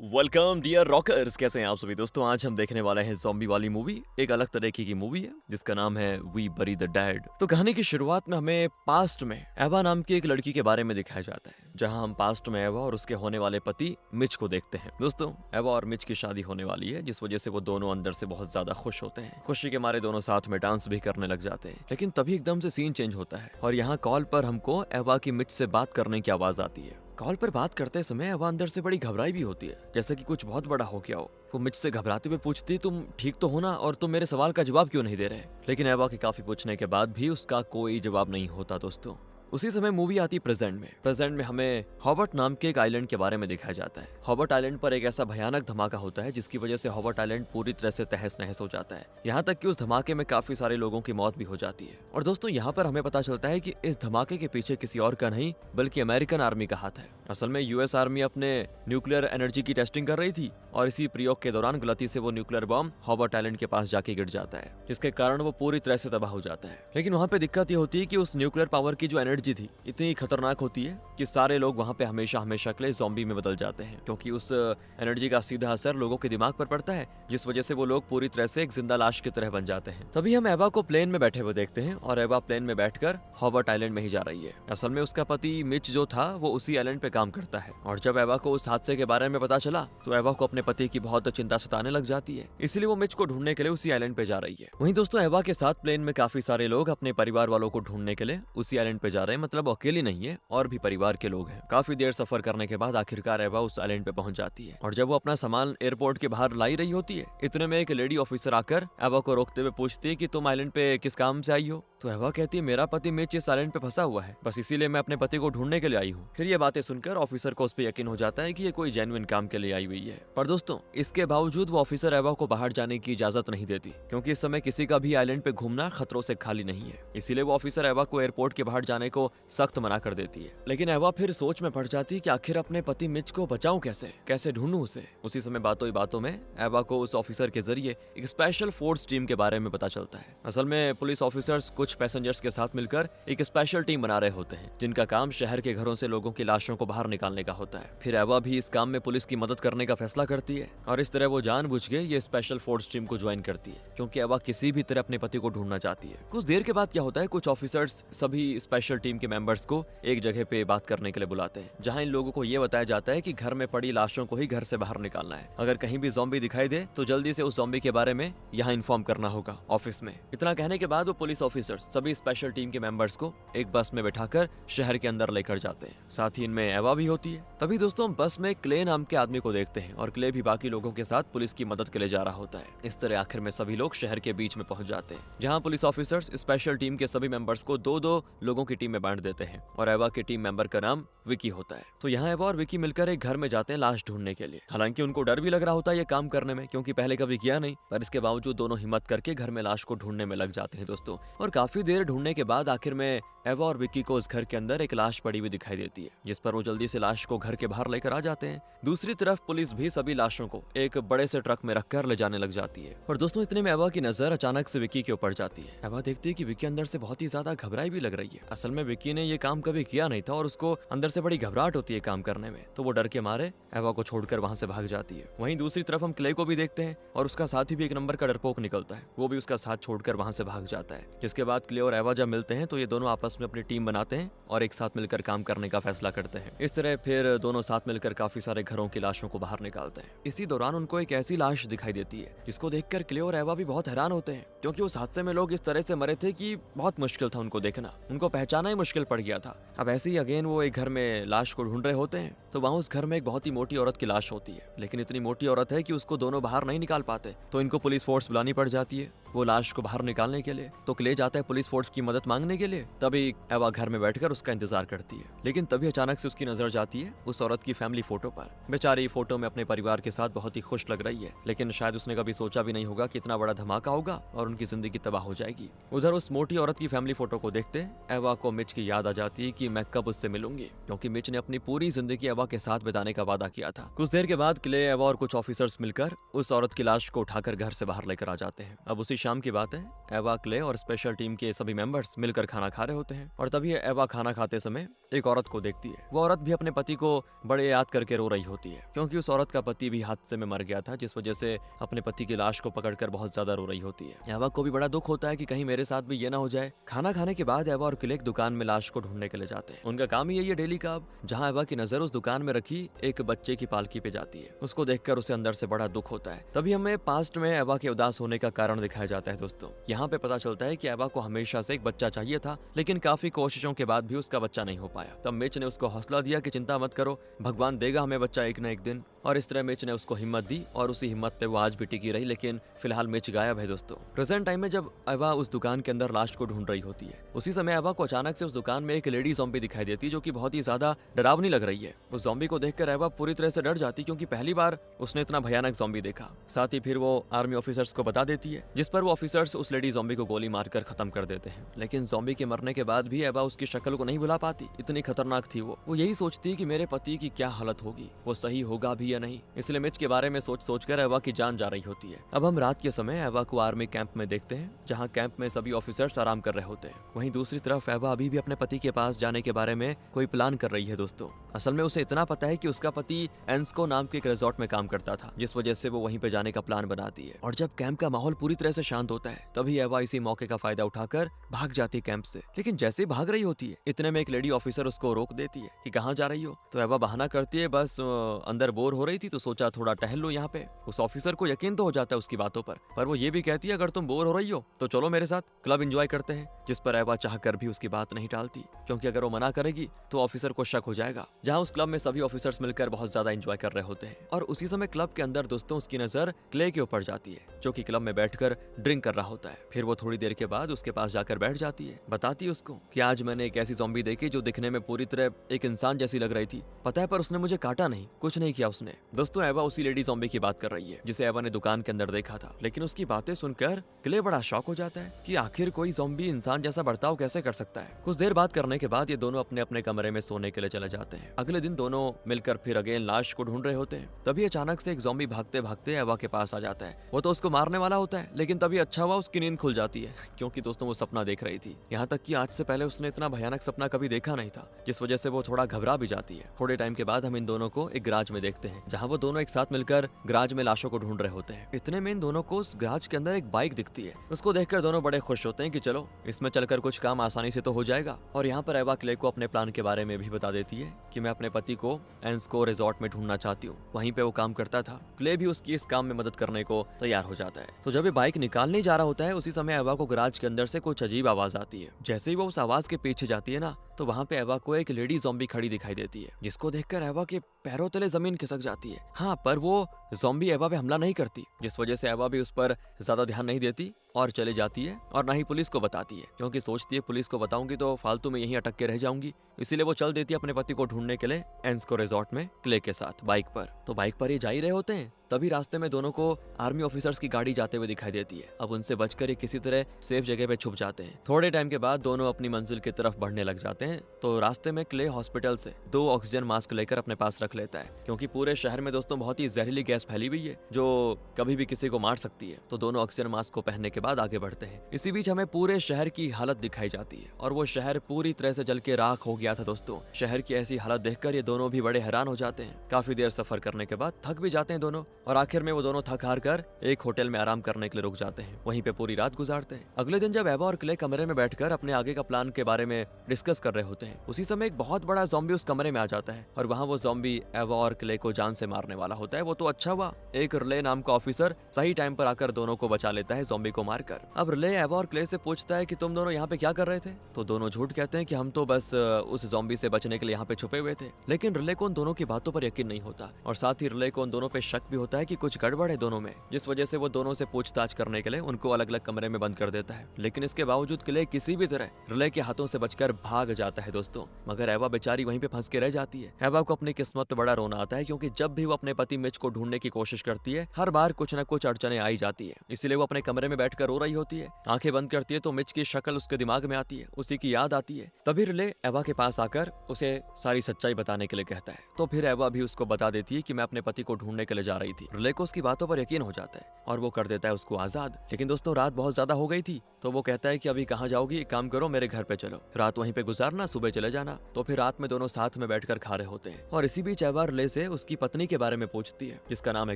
Welcome dear rockers, कैसे हैं आप सभी दोस्तों। आज हम देखने वाले हैं ज़ॉम्बी वाली मूवी। एक अलग तरीके की मूवी है जिसका नाम है वी बरी द डेड। तो कहानी की शुरुआत में हमें पास्ट में एवा नाम की एक लड़की के बारे में दिखाया जाता है, जहां हम पास्ट में एवा और उसके होने वाले पति मिच को देखते हैं। दोस्तों, एवा और मिच की शादी होने वाली है, जिस वजह से वो दोनों अंदर से बहुत ज्यादा खुश होते हैं। खुशी के मारे दोनों साथ में डांस भी करने लग जाते हैं। लेकिन तभी एकदम से सीन चेंज होता है और यहाँ कॉल पर हमको एवा की मिच से बात करने की आवाज आती है। कॉल पर बात करते समय एवा अंदर से बड़ी घबराई भी होती है, जैसे कि कुछ बहुत बड़ा हो गया हो। वो मुझसे घबराते हुए पूछती, तुम ठीक तो हो ना, और तुम मेरे सवाल का जवाब क्यों नहीं दे रहे। लेकिन एवा के काफी पूछने के बाद भी उसका कोई जवाब नहीं होता। दोस्तों, उसी समय मूवी आती प्रेजेंट में हमें हॉबर्ट नाम के एक आइलैंड के बारे में दिखाया जाता है। हॉबर्ट आइलैंड पर एक ऐसा भयानक धमाका होता है जिसकी वजह से हॉबर्ट आइलैंड पूरी तरह से तहस नहस हो जाता है। यहाँ तक कि उस धमाके में काफी सारे लोगों की मौत भी हो जाती है। और दोस्तों, यहाँ पर हमें पता चलता है कि इस धमाके के पीछे किसी और का नहीं बल्कि अमेरिकन आर्मी का हाथ है। असल में यूएस आर्मी अपने न्यूक्लियर एनर्जी की टेस्टिंग कर रही थी और इसी प्रयोग के दौरान गलती से वो न्यूक्लियर बॉम्ब हॉबर्ट आइलैंड के पास जाके गिर जाता है, जिसके कारण वो पूरी तरह से तबाह हो जाता है। लेकिन वहाँ पे दिक्कत ये होती है कि उस न्यूक्लियर पावर की जो एनर्जी थी इतनी खतरनाक होती है कि सारे लोग वहाँ पे हमेशा हमेशा के लिए ज़ॉम्बी में बदल जाते हैं, क्योंकि उस एनर्जी का सीधा असर लोगों के दिमाग पर पड़ता है, जिस वजह से वो लोग पूरी तरह से एक जिंदा लाश की तरह बन जाते हैं। तभी हम एवा को प्लेन में बैठे हुए देखते हैं और एवा प्लेन में बैठकर हॉबर्ट आइलैंड में ही जा रही है। असल में उसका पति मिच जो था वो उसी आइलैंड पे काम करता है, और जब एवा को उस हादसे के बारे में पता चला तो एवा को अपने पति की बहुत चिंता सताने लग जाती है। इसलिए वो मिच को ढूंढने के लिए उसी आइलैंड पे जा रही है। वहीं दोस्तों, एवा के साथ प्लेन में काफी सारे लोग अपने परिवार वालों को ढूंढने के लिए उसी आइलैंड पे जा रहे हैं। मतलब अकेली नहीं है, और भी परिवार के लोग हैं। काफी देर सफर करने के बाद आखिरकार एवा उस आइलैंड पे पहुंच जाती है, और जब वो अपना सामान एयरपोर्ट के बाहर लाई रही होती है, इतने में एक लेडी ऑफिसर आकर एवा को रोकते हुए पूछती है कि तुम आइलैंड पे किस काम से आई हो। तो एवा कहती है, मेरा पति मिच इस आइलैंड पे फंसा हुआ है, बस इसीलिए मैं अपने पति को ढूंढने के लिए आई हूँ। फिर ये बातें सुनकर ऑफिसर को उस पर यकीन हो जाता है कि ये कोई जेन्युइन काम के लिए आई हुई है। पर दोस्तों, इसके बावजूद वो ऑफिसर एवा को बाहर जाने की इजाजत नहीं देती, क्योंकि इस समय किसी का भी आइलैंड पे घूमना खतरों से खाली नहीं है। इसीलिए वो ऑफिसर एवा को एयरपोर्ट के बाहर जाने को सख्त मना कर देती है। लेकिन एवा फिर सोच में पड़ जाती है कि आखिर अपने पति मिच को बचाऊं कैसे ढूंढूं उसे। उसी समय बातों ही बातों में एवा को उस ऑफिसर के जरिए एक स्पेशल फोर्स टीम के बारे में पता चलता है। असल में पुलिस ऑफिसर्स कुछ पैसेंजर्स के साथ मिलकर एक स्पेशल टीम बना रहे होते हैं, जिनका काम शहर के घरों से लोगों की लाशों को बाहर निकालने का होता है। फिर एवा भी इस काम में पुलिस की मदद करने का फैसला करती है, और इस तरह वो जानबूझ के ये स्पेशल फोर्स टीम को ज्वाइन करती है, क्योंकि एवा किसी भी तरह अपने पति को ढूंढना चाहती है। कुछ देर के बाद क्या होता है, कुछ ऑफिसर्स सभी स्पेशल टीम के मेंबर्स को एक जगह पे बात करने के लिए बुलाते हैं, जहां इन लोगों को ये बताया जाता है कि घर में पड़ी लाशों को ही घर से बाहर निकालना है। अगर कहीं भी ज़ॉम्बी दिखाई दे तो जल्दी से उस ज़ॉम्बी के बारे में यहाँ इन्फॉर्म करना होगा ऑफिस में। इतना कहने के बाद वो पुलिस ऑफिसर्स सभी स्पेशल टीम के मेंबर्स को एक बस में बैठाकर शहर के अंदर लेकर जाते हैं। साथ ही इनमें एवा भी होती है। तभी दोस्तों, हम बस में क्ले नाम के आदमी को देखते हैं, और क्ले भी बाकी लोगों के साथ पुलिस की मदद के लिए जा रहा होता है। इस तरह आखिर में सभी लोग शहर के बीच में पहुंच जाते हैं, जहां पुलिस ऑफिसर्स स्पेशल टीम के सभी मेंबर्स को दो दो लोगों की टीम में बांट देते हैं, और एवा की टीम मेंबर का नाम विकी होता है। तो यहाँ एवा और विकी मिलकर एक घर में जाते हैं लाश ढूंढने के लिए। हालांकि उनको डर भी लग रहा होता है ये काम करने में, क्योंकि पहले कभी किया नहीं, पर इसके बावजूद दोनों हिम्मत करके घर में लाश को ढूंढने में लग जाते हैं दोस्तों। और काफी देर ढूंढने के बाद आखिर में एवा और विकी को उस घर के अंदर एक लाश पड़ी हुई दिखाई देती है, जिस पर वो जल्दी से लाश को घर के बाहर लेकर आ जाते हैं। दूसरी तरफ पुलिस भी सभी लाशों को एक बड़े से ट्रक में रखकर ले जाने लग जाती है। और दोस्तों, इतने में एवा की नजर अचानक से विकी के ऊपर जाती है। एवा देखती है कि विकी अंदर से बहुत ही ज्यादा घबराई भी लग रही है। असल में विकी ने ये काम कभी किया नहीं था, और उसको अंदर से बड़ी घबराहट होती है काम करने में, तो वो डर के मारे एवा को छोड़कर वहां से भाग जाती है। वहीं दूसरी तरफ हम क्ले को भी देखते हैं, और उसका साथी भी एक नंबर का डरपोक निकलता है। वो भी उसका साथ छोड़कर वहां से भाग जाता है। जिसके बाद क्ले और एवा जब मिलते हैं तो ये दोनों आपस में अपनी टीम बनाते हैं और एक साथ मिलकर काम करने का फैसला करते हैं। इस तरह फिर दोनों साथ मिलकर काफी सारे घरों की लाशों को बाहर निकालते हैं। इसी दौरान उनको एक ऐसी लाश दिखाई देती है जिसको देखकर क्ले और एवा भी बहुत हैरान होते हैं, क्योंकि उस हादसे में लोग इस तरह से मरे थे कि बहुत मुश्किल था उनको देखना, उनको पहचाना ही मुश्किल पड़ गया था। अब ऐसे ही अगेन वो एक घर में लाश को ढूंढ रहे होते हैं, तो वहाँ उस घर में एक बहुत ही मोटी औरत की लाश होती है। लेकिन इतनी मोटी औरत है कि उसको दोनों बाहर नहीं निकाल पाते, तो इनको पुलिस फोर्स बुलानी पड़ जाती है वो लाश को बाहर निकालने के लिए। तो क्ले जाता है पुलिस फोर्स की मदद मांगने के लिए। तभी एवा घर में बैठकर उसका इंतजार करती है, लेकिन तभी अचानक से उसकी नजर जाती है उस औरत की फैमिली फोटो पर। बेचारी फोटो में अपने परिवार के साथ बहुत ही खुश लग रही है, लेकिन शायद उसने कभी सोचा भी नहीं होगा कि इतना बड़ा धमाका होगा और उनकी जिंदगी तबाह हो जाएगी। उधर उस मोटी औरत की फैमिली फोटो को देखते एवा को मिच की याद आ जाती है कि मैं कब उससे मिलूंगी, क्योंकि मिच ने अपनी पूरी जिंदगी एवा एवा के साथ बिताने का वादा किया था। कुछ देर के बाद क्ले, एवा और कुछ ऑफिसर्स मिलकर उस औरत की लाश को उठाकर घर से बाहर लेकर आ जाते हैं। अब उसी शाम की बात है, एवा, क्ले और स्पेशल टीम के सभी मेंबर्स मिलकर खाना खा रहे होते हैं और तभी एवा खाना खाते समय एक औरत को देखती है। वो औरत भी अपने पति को बड़े याद करके रो रही होती है, क्योंकि उस औरत का पति भी हादसे में मर गया था, जिस वजह से अपने पति की लाश को पकड़कर बहुत ज्यादा रो रही होती है। एवा को भी बड़ा दुख होता है कि कहीं मेरे साथ भी ये ना हो जाए। खाना खाने के बाद एवा और क्ले एक दुकान में लाश को ढूंढने के लिए जाते हैं। उनका काम ही यही है डेली का। अब जहाँ एवा की नजर उस दुकान में रखी एक बच्चे की पालकी पे जाती है, उसको देखकर उसे अंदर से बड़ा दुख होता है। तभी हमें पास्ट में एवा के उदास होने का कारण दिखाया जाता है। दोस्तों, यहाँ पे पता चलता है कि एवा को हमेशा से एक बच्चा चाहिए था, लेकिन काफी कोशिशों के बाद भी उसका बच्चा नहीं हो पाया। तब मिच ने उसको हौसला दिया कि चिंता मत करो, भगवान देगा हमें बच्चा एक न एक दिन। और इस तरह मिच ने उसको हिम्मत दी और उसी हिम्मत पे वो आज भी टिकी रही। लेकिन फिलहाल मिच गायब है। दोस्तों, प्रेजेंट टाइम में जब एवा उस दुकान के अंदर लाश को ढूंढ रही होती है, उसी समय एवा को अचानक से उस दुकान में एक लेडी ज़ॉम्बी दिखाई देती है, जो कि बहुत ही ज्यादा डरावनी लग रही है। उस ज़ॉम्बी को देखकर एवा पूरी तरह से डर जाती, क्योंकि पहली बार उसने इतना भयानक ज़ॉम्बी देखा। साथ ही फिर वो आर्मी ऑफिसर्स को बता देती है, जिस पर वो ऑफिसर्स उस लेडी ज़ॉम्बी को गोली मारकर खत्म कर देते हैं। लेकिन ज़ॉम्बी के मरने के बाद भी एवा उसकी शक्ल को नहीं भुला पाती, इतनी खतरनाक थी वो। यही सोचती कि मेरे पति की क्या हालत होगी, वो सही होगा भी या नहीं। इसलिए मिच के बारे में सोच कर एवा की जान जा रही होती है। अब हम रात के समय एवा को आर्मी कैंप में देखते हैं, जहाँ कैंप में सभी ऑफिसर्स आराम कर रहे होते हैं। वहीं दूसरी तरफ एवा अभी भी अपने पति के पास जाने के बारे में कोई प्लान कर रही है। दोस्तों, असल में उसे इतना पता है कि उसका पति एंस्को नाम के एक रिजॉर्ट में काम करता था, जिस वजह से वो वहीं पे जाने का प्लान बनाती है। और जब कैंप का माहौल पूरी तरह से शांत होता है, तभी एवा इसी मौके का फायदा उठाकर भाग जाती है कैंप से। लेकिन जैसे भाग रही होती है, इतने में एक लेडी ऑफिसर उसको रोक देती है कि कहाँ जा रही हो। तो एवा बहाना करती है, बस अंदर बोर हो रही थी तो सोचा थोड़ा टहल लो यहाँ पे। उस ऑफिसर को यकीन तो हो जाता है उसकी बातों पर वो ये भी कहती है, अगर तुम बोर हो रही हो तो चलो मेरे साथ क्लब एंजॉय करते हैं। जिस पर एवा चाहकर भी उसकी बात नहीं टालती, क्योंकि अगर वो मना करेगी तो ऑफिसर को शक हो जाएगा। जहाँ उस क्लब में सभी ऑफिसर्स मिलकर बहुत ज्यादा एंजॉय कर रहे होते हैं और उसी समय क्लब के अंदर दोस्तों उसकी नजर क्ले के ऊपर जाती है, जो कि क्लब में बैठकर ड्रिंक कर रहा होता है। फिर वो थोड़ी देर के बाद उसके पास जाकर बैठ जाती है, बताती है उसको कि आज मैंने एक ऐसी ज़ॉम्बी देखी जो दिखने में पूरी तरह एक इंसान जैसी लग रही थी, पता है, पर उसने मुझे काटा नहीं, कुछ नहीं किया उसने। दोस्तों, एवा उसी लेडी ज़ॉम्बी की बात कर रही है जिसे एवा ने दुकान के अंदर देखा था। लेकिन उसकी बातें सुनकर क्ले बड़ा शॉक हो जाता है कि आखिर कोई ज़ॉम्बी इंसान जैसा बर्ताव कैसे कर सकता है। कुछ देर बात करने के बाद ये दोनों अपने अपने कमरे में सोने के लिए चले जाते हैं। अगले दिन दोनों मिलकर फिर अगेन लाश को ढूंढ रहे होते हैं। तभी अचानक से एक ज़ॉम्बी भागते भागते एवा के पास आ जाता है। वो तो उसको मारने वाला होता है, लेकिन तभी अच्छा हुआ उसकी नींद खुल जाती है, क्योंकि दोस्तों वो सपना देख रही थी। यहाँ तक कि आज से पहले उसने इतना भयानक सपना कभी देखा नहीं था, जिस वजह से वो थोड़ा घबरा भी जाती है। थोड़े टाइम के बाद हम इन दोनों को एक गराज में देखते हैं, जहाँ वो दोनों एक साथ मिलकर गराज में लाशों को ढूंढ रहे होते हैं। इतने में इन दोनों को उस गराज के अंदर एक बाइक दिखती है। उसको देखकर दोनों बड़े खुश होते हैं कि चलो इसमें चलकर कुछ काम आसानी से तो हो जाएगा। और यहाँ पर एवा क्ले को अपने प्लान के बारे में भी बता देती है कि मैं अपने पति को एंस्को रिजॉर्ट में ढूंढना चाहती हूँ, वहीं पे वो काम करता था। क्ले भी उसकी इस काम में मदद करने को तैयार हो जाता है। तो जब ये बाइक निकालने जा रहा होता है, उसी समय एवा को गराज के अंदर से कुछ अजीब आवाज आती है। जैसे ही वो उस आवाज के पीछे जाती है ना, तो वहाँ पे एवा को एक लेडी ज़ॉम्बी खड़ी दिखाई देती है, जिसको देखकर एवा के पैरों तले जमीन खिसक जाती है। हाँ, पर वो ज़ॉम्बी एवा पे हमला नहीं करती, जिस वजह से एवा भी उस पर ज्यादा ध्यान नहीं देती और चले जाती है और ना ही पुलिस को बताती है, क्योंकि सोचती है पुलिस को बताऊंगी तो फालतू में यहीं अटक के रह जाऊंगी। इसीलिए वो चल देती है अपने पति को ढूंढने के लिए एंस्को रिजॉर्ट में क्ले के साथ बाइक पर। तो बाइक पर ये जा ही रहे होते हैं, तभी रास्ते में दोनों को आर्मी ऑफिसर्स की गाड़ी जाते हुए दिखाई देती है। अब उनसे बचकर ये किसी तरह सेफ जगह पे छुप जाते हैं। थोड़े टाइम के बाद दोनों अपनी मंजिल की तरफ बढ़ने लग जाते हैं। तो रास्ते में क्ले हॉस्पिटल से 2 ऑक्सीजन मास्क लेकर अपने पास रख लेता है, क्योंकि पूरे शहर में दोस्तों बहुत ही जहरीली गैस फैली हुई है जो कभी भी किसी को मार सकती है। तो दोनों ऑक्सीजन मास्क को पहनने के बाद आगे बढ़ते हैं। इसी बीच हमें पूरे शहर की हालत दिखाई जाती है और वो शहर पूरी तरह से जल के राख हो गया था। दोस्तों, शहर की ऐसी हालत देखकर ये दोनों भी बड़े हैरान हो जाते हैं। काफी देर सफर करने के बाद थक भी जाते हैं दोनों, और आखिर में वो दोनों थक हार कर एक होटल में आराम करने के लिए रुक जाते हैं। वहीं पे पूरी रात गुजारते हैं। अगले दिन जब एवा और क्ले कमरे में बैठकर अपने आगे का प्लान के बारे में डिस्कस कर रहे होते हैं, उसी समय एक बहुत बड़ा ज़ॉम्बी उस कमरे में आ जाता है और वहाँ वो ज़ॉम्बी एवा और क्ले को जान से मारने वाला होता है। वो तो अच्छा हुआ एक रिले नाम का ऑफिसर सही टाइम पर आकर दोनों को बचा लेता है ज़ॉम्बी को मारकर। अब रिले एवा और क्ले से पूछता है कि तुम दोनों यहाँ पे क्या कर रहे थे? तो दोनों झूठ कहते हैं कि हम तो बस उस ज़ॉम्बी से बचने के लिए यहाँ पे छुपे हुए थे। लेकिन रिले को उन दोनों की बातों पर यकीन नहीं होता और साथ ही रिले को उन दोनों पे शक भी होता होता है कि कुछ गड़बड़ है दोनों में, जिस वजह से वो दोनों से पूछताछ करने के लिए उनको अलग अलग कमरे में बंद कर देता है। लेकिन इसके बावजूद क्ले किसी भी तरह रिले के हाथों से बचकर भाग जाता है दोस्तों, मगर एवा बेचारी वहीं पे फंस के रह जाती है। एवा को अपनी किस्मत पे बड़ा रोना आता है, क्योंकि जब भी वो अपने पति मिच को ढूंढने की कोशिश करती है हर बार कुछ न कुछ अड़चने आई जाती है। इसीलिए वो अपने कमरे में बैठकर रो रही होती है। आंखें बंद करती है तो मिच की शक्ल उसके दिमाग में आती है, उसी की याद आती है। तभी रिले एवा के पास आकर उसे सारी सच्चाई बताने के लिए कहता है, तो फिर एवा भी उसको बता देती है कि मैं अपने पति को ढूंढने के लिए जा रही थी। रिले को उसकी बातों पर यकीन हो जाता है और वो कर देता है उसको आजाद। लेकिन दोस्तों रात बहुत ज्यादा हो गई थी, तो वो कहता है कि अभी कहाँ जाओगी, एक काम करो मेरे घर पे चलो, रात वहीं पे गुजारना, सुबह चले जाना। तो फिर रात में दोनों साथ में बैठकर खा रहे होते हैं और इसी बीच एवा रिले से उसकी पत्नी के बारे में पूछती है, जिसका नाम है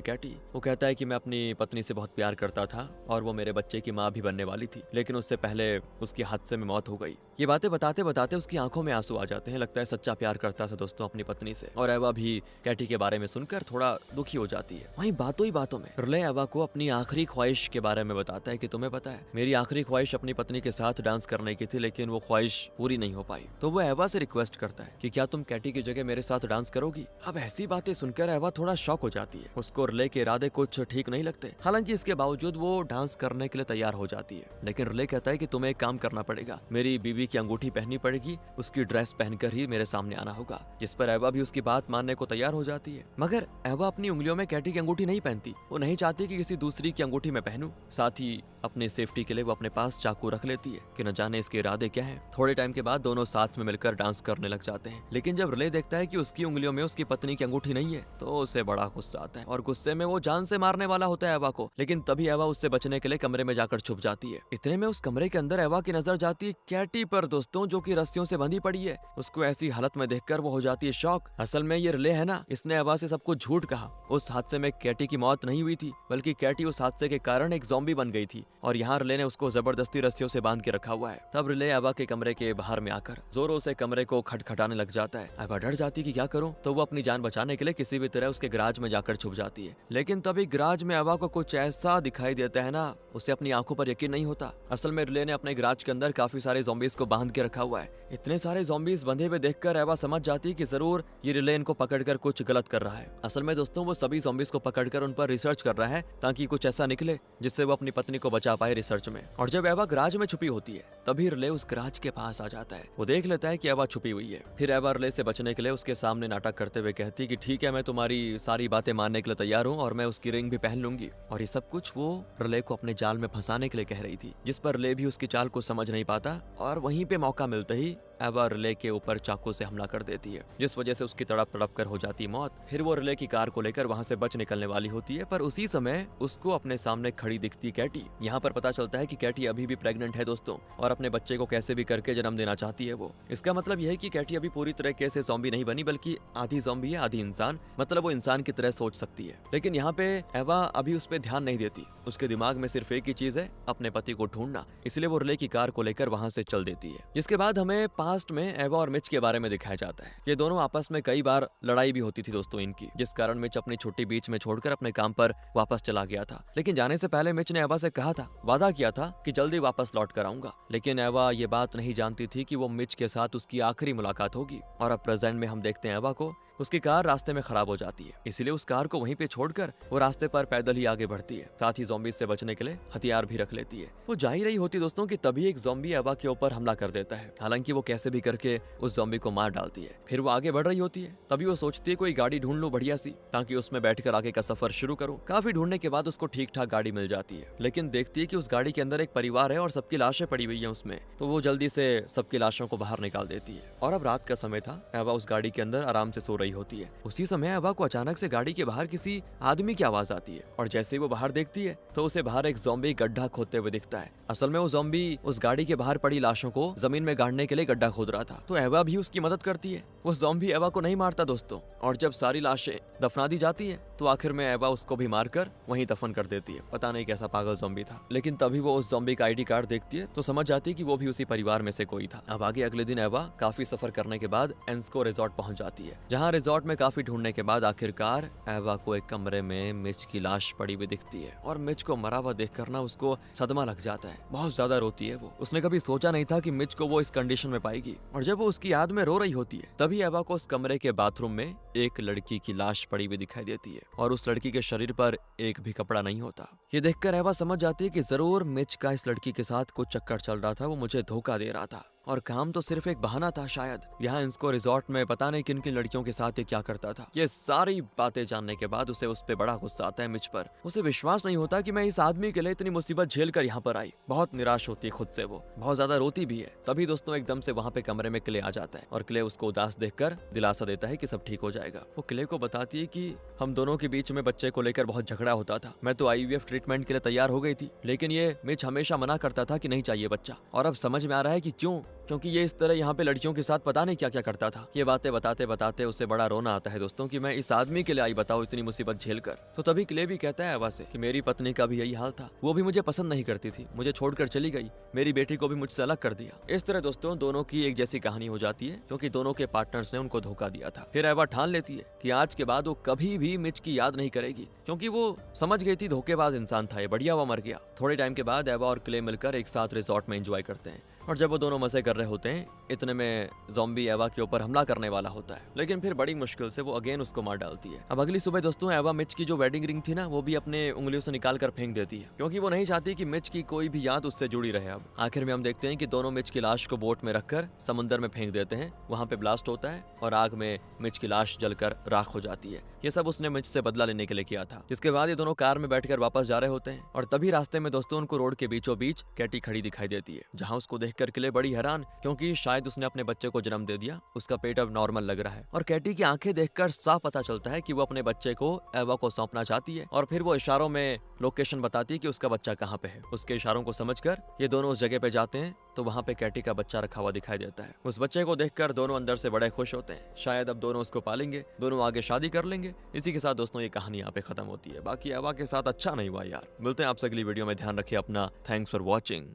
कैटी। वो कहता है कि मैं अपनी पत्नी से बहुत प्यार करता था और वो मेरे बच्चे की माँ भी बनने वाली थी, लेकिन उससे पहले उसकी हादसे में मौत हो गई। ये बातें बताते बताते उसकी आंखों में आंसू आ जाते हैं। लगता है सच्चा प्यार करता था दोस्तों अपनी पत्नी से। और एवा भी कैटी के बारे में सुनकर थोड़ा दुखी हो जाती है। वहीं बातों ही बातों में रिले एवा को अपनी आखिरी ख्वाहिश के बारे में बताता है कि तुम्हें पता है मेरी आखिरी ख्वाहिश अपनी पत्नी के साथ डांस करने की थी, लेकिन वो ख्वाहिश पूरी नहीं हो पाई। तो वो एवा से रिक्वेस्ट करता है कि क्या तुम कैटी की जगह मेरे साथ डांस करोगी। अब ऐसी बातें सुनकर एवा थोड़ा शॉक हो जाती है। उसको रिले के इरादे कुछ ठीक नहीं लगते। हालांकि इसके बावजूद वो डांस करने के लिए तैयार हो जाती है। लेकिन रिले कहता है कि तुम्हें एक काम करना पड़ेगा, मेरी बीवी की अंगूठी पहननी पड़ेगी, उसकी ड्रेस पहनकर ही मेरे सामने आना होगा। जिस पर एवा भी उसकी बात मानने को तैयार हो जाती है। मगर एवा अपनी उंगलियों में कैटी की अंगूठी नहीं पहनती। वो नहीं चाहती कि किसी दूसरी की अंगूठी में पहनूं। साथ ही अपनी सेफ्टी के लिए वो अपने पास चाकू रख लेती है कि न जाने इसके इरादे क्या हैं। थोड़े टाइम के बाद दोनों साथ में मिलकर डांस करने लग जाते हैं। लेकिन जब रिले देखता है कि उसकी उंगलियों में उसकी पत्नी की अंगूठी नहीं है तो उसे बड़ा गुस्सा आता है और गुस्से में वो जान से मारने वाला होता है एवा को। लेकिन तभी एवा उससे बचने के लिए कमरे में जाकर छुप जाती है। इतने में उस कमरे के अंदर एवा की नजर जाती है कैटी पर दोस्तों, जो कि रस्सियों से बंधी पड़ी है। उसको ऐसी हालत में देखकर वो हो जाती है शॉक। असल में ये रिले है ना, इसने एवा से सब कुछ झूठ कहा। उस हादसे में कैटी की मौत नहीं हुई थी, बल्कि कैटी उस हादसे के कारण एक ज़ॉम्बी बन गई थी और यहाँ रिले ने उसको जबरदस्ती रस्सियों से बांध के रखा हुआ है। तब रिले एवा के कमरे के बाहर में आकर जोरों से कमरे को खटखटाने लग जाता है। एवा डर जाती कि क्या करूं, तो वो अपनी जान बचाने के लिए किसी भी तरह उसके गराज में जाकर छुप जाती है। लेकिन तभी गराज में एवा को कुछ ऐसा दिखाई देता है ना, उसे अपनी आंखों पर यकीन नहीं होता। असल में रिले ने अपने गराज के अंदर काफी सारे ज़ॉम्बीज को बांध के रखा हुआ है। इतने सारे ज़ॉम्बीज बंधे हुए देखकर एवा समझ जाती है कि जरूर ये रिले इनको पकड़कर कुछ गलत कर रहा है। असल में दोस्तों वो सभी ज़ॉम्बीज को पकड़कर उन पर रिसर्च कर रहा है ताकि कुछ ऐसा निकले जिससे वो अपनी पत्नी को बचा पाए रिसर्च में। और जब एवा गराज में छुपी होती है तभी रिले उस गराज के पास आ जाता है। वो देख लेता है कि एवा छुपी हुई है। फिर एवा रिले से बचने के लिए उसके सामने नाटक करते हुए कहती है कि ठीक है, मैं तुम्हारी सारी बातें मानने के लिए तैयार हूँ और मैं उसकी रिंग भी पहन लूंगी। और ये सब कुछ वो रिले को अपने जाल में फंसाने के लिए कह रही थी, जिस पर रिले भी उसकी चाल को समझ नहीं पाता और वहीं पे मौका मिलते ही एवा रिले के ऊपर चाकू से हमला कर देती है, जिस वजह से उसकी तड़प तड़प कर हो जाती है मौत। फिर वो रिले की कार को लेकर वहां से बच निकलने वाली होती है, पर उसी समय उसको अपने सामने खड़ी दिखती कैटी। यहाँ पर पता चलता है कि कैटी अभी भी प्रेग्नेंट है दोस्तों, और अपने बच्चे को कैसे भी करके जन्म देना चाहती है वो। इसका मतलब यह है कि कैटी अभी पूरी तरह से ज़ॉम्बी नहीं बनी, बल्कि आधी ज़ॉम्बी है आधी इंसान। मतलब वो इंसान की तरह सोच सकती है। लेकिन यहाँ पे एवा अभी उस पर ध्यान नहीं देती। उसके दिमाग में सिर्फ एक ही चीज है, अपने पति को ढूंढना। इसलिए वो रिले की कार को लेकर वहां से चल देती है। जिसके बाद हमें पास्ट में एवा और मिच के बारे में दिखाया जाता है। ये दोनों आपस में कई बार लड़ाई भी होती थी दोस्तों इनकी, जिस कारण मिच अपनी छुट्टी बीच में छोड़कर अपने काम पर वापस चला गया था। लेकिन जाने से पहले मिच ने एवा से कहा था, वादा किया था कि जल्दी वापस लौट कर आऊंगा। लेकिन एवा ये बात नहीं जानती थी कि वो मिच के साथ उसकी आखिरी मुलाकात होगी। और अब प्रेजेंट में हम देखते हैं एवा को, उसकी कार रास्ते में खराब हो जाती है। इसलिए उस कार को वहीं पे छोड़कर वो रास्ते पर पैदल ही आगे बढ़ती है। साथ ही ज़ॉम्बीज से बचने के लिए हथियार भी रख लेती है। वो जा ही रही होती दोस्तों कि तभी एक ज़ॉम्बी एवा के ऊपर हमला कर देता है। हालांकि वो कैसे भी करके उस ज़ॉम्बी को मार डालती है। फिर वो आगे बढ़ रही होती है, तभी वो सोचती है कोई गाड़ी ढूंढ लूं बढ़िया सी, ताकि उसमें बैठकर आगे का सफर शुरू करूं। काफी ढूंढने के बाद उसको ठीक ठाक गाड़ी मिल जाती है, लेकिन देखती है कि उस गाड़ी के अंदर एक परिवार है और सबकी लाशें पड़ी हुई है उसमें। तो वो जल्दी से सबकी लाशों को बाहर निकाल देती है। और अब रात का समय था, एवा उस गाड़ी के अंदर आराम से सो रही होती है। उसी समय एवा को अचानक से गाड़ी के बाहर किसी आदमी की आवाज आती है, और जैसे ही वो बाहर देखती है तो उसे बाहर एक ज़ॉम्बी गड्ढा खोदते हुए दिखता है। असल में वो ज़ॉम्बी उस गाड़ी के बाहर पड़ी लाशों को जमीन में गाड़ने के लिए गड्ढा खोद रहा था। तो एवा भी उसकी मदद करती है। वो ज़ॉम्बी एवा को नहीं मारता दोस्तों, और जब सारी लाशें दफना दी जाती है तो आखिर में एवा उसको भी मारकर वहीं दफन कर देती है। पता नहीं कैसा पागल ज़ॉम्बी था। लेकिन तभी वो उस ज़ॉम्बी का आईडी कार्ड देखती है तो समझ जाती है कि वो भी उसी परिवार में से कोई था। अब आगे अगले दिन एवा काफी सफर करने के बाद एंस्को रिजॉर्ट पहुंच जाती है, जहाँ रिजॉर्ट में काफी ढूंढने के बाद आखिरकार एवा को एक कमरे में मिच की लाश पड़ी हुई दिखती है। और मिच को मरा हुआ देखकर ना उसको सदमा लग जाता है। बहुत ज्यादा रोती है वो। उसने कभी सोचा नहीं था कि मिच को वो इस कंडीशन में पाएगी। और जब वो उसकी याद में रो रही होती है तभी तभी एवा को उस कमरे के बाथरूम में एक लड़की की लाश पड़ी हुई दिखाई देती है और उस लड़की के शरीर पर एक भी कपड़ा नहीं होता। ये देखकर एवा समझ जाती है कि जरूर मिच का इस लड़की के साथ कुछ चक्कर चल रहा था, वो मुझे धोखा दे रहा था और काम तो सिर्फ एक बहाना था शायद। यहाँ इसको रिजॉर्ट में पता नहीं किन किन लड़कियों के साथ ये क्या करता था। ये सारी बातें जानने के बाद उसे उस पे बड़ा गुस्सा आता है मिच पर। उसे विश्वास नहीं होता कि मैं इस आदमी के लिए इतनी मुसीबत झेल कर यहाँ पर आई। बहुत निराश होती है खुद से, वो बहुत ज्यादा रोती भी है। तभी दोस्तों एकदम से वहाँ पे कमरे में क्ले आ जाता है और क्ले उसको उदास देखकर दिलासा देता है कि सब ठीक हो जाएगा। वो क्ले को बताती है कि हम दोनों के बीच में बच्चे को लेकर बहुत झगड़ा होता था। मैं तो IVF ट्रीटमेंट के लिए तैयार हो गई थी, लेकिन ये मिच हमेशा मना करता था कि नहीं चाहिए बच्चा। और अब समझ में आ रहा है कि क्यों, क्योंकि ये इस तरह यहाँ पे लड़कियों के साथ पता नहीं क्या क्या करता था। ये बातें बताते बताते उसे बड़ा रोना आता है दोस्तों कि मैं इस आदमी के लिए आई बताओ इतनी मुसीबत झेल कर। तो तभी क्ले भी कहता है एवा से कि मेरी पत्नी का भी यही हाल था, वो भी मुझे पसंद नहीं करती थी, मुझे छोड़कर चली गई, मेरी बेटी को भी मुझसे अलग कर दिया। इस तरह दोस्तों दोनों की एक जैसी कहानी हो जाती है, क्योंकि दोनों के पार्टनर्स ने उनको धोखा दिया था। फिर एवा ठान लेती है कि आज के बाद वो कभी भी मिच की याद नहीं करेगी, क्योंकि वो समझ गई थी धोखेबाज इंसान था ये, बढ़िया हुआ मर गया। थोड़े टाइम के बाद एवा और क्ले मिलकर एक साथ रिजॉर्ट में एंजॉय करते हैं और जब वो दोनों मजे कर रहे होते हैं इतने में ज़ॉम्बी एवा के ऊपर हमला करने वाला होता है, लेकिन फिर बड़ी मुश्किल से वो अगेन उसको मार डालती है। अब अगली सुबह दोस्तों एवा मिच की जो वेडिंग रिंग थी ना वो भी अपने उंगलियों से निकाल कर फेंक देती है, क्योंकि वो नहीं चाहती कि मिच की कोई भी याद उससे जुड़ी रहे। अब आखिर में हम देखते हैं कि दोनों मिच की लाश को बोट में रखकर समुद्र में फेंक देते हैं। वहाँ पे ब्लास्ट होता है और आग में मिच की लाश जलकर राख हो जाती है। ये सब उसने मिच से बदला लेने के लिए किया था। जिसके बाद ये दोनों कार में बैठकर वापस जा रहे होते हैं और तभी रास्ते में दोस्तों उनको रोड के बीचों बीच कैटी खड़ी दिखाई देती है, जहाँ उसको देखकर क्ले बड़ी हैरान, क्योंकि शायद उसने अपने बच्चे को जन्म दे दिया, उसका पेट अब नॉर्मल लग रहा है। और कैटी की आंखें देखकर साफ पता चलता है कि वो अपने बच्चे को एवा को सौंपना चाहती है और फिर वो इशारों में लोकेशन बताती है कि उसका बच्चा कहाँ पे है। उसके इशारों को समझकर ये दोनों उस जगह पे जाते हैं तो वहाँ पे कैटी का बच्चा रखा हुआ दिखाई देता है। उस बच्चे को देखकर दोनों अंदर से बड़े खुश होते हैं, शायद अब दोनों उसको पालेंगे, दोनों आगे शादी कर लेंगे। इसी के साथ दोस्तों ये कहानी यहाँ पे खत्म होती है। बाकी एवा के साथ अच्छा नहीं हुआ यार। मिलते हैं आपसे अगली वीडियो में, ध्यान रखिए अपना। Thanks for watching.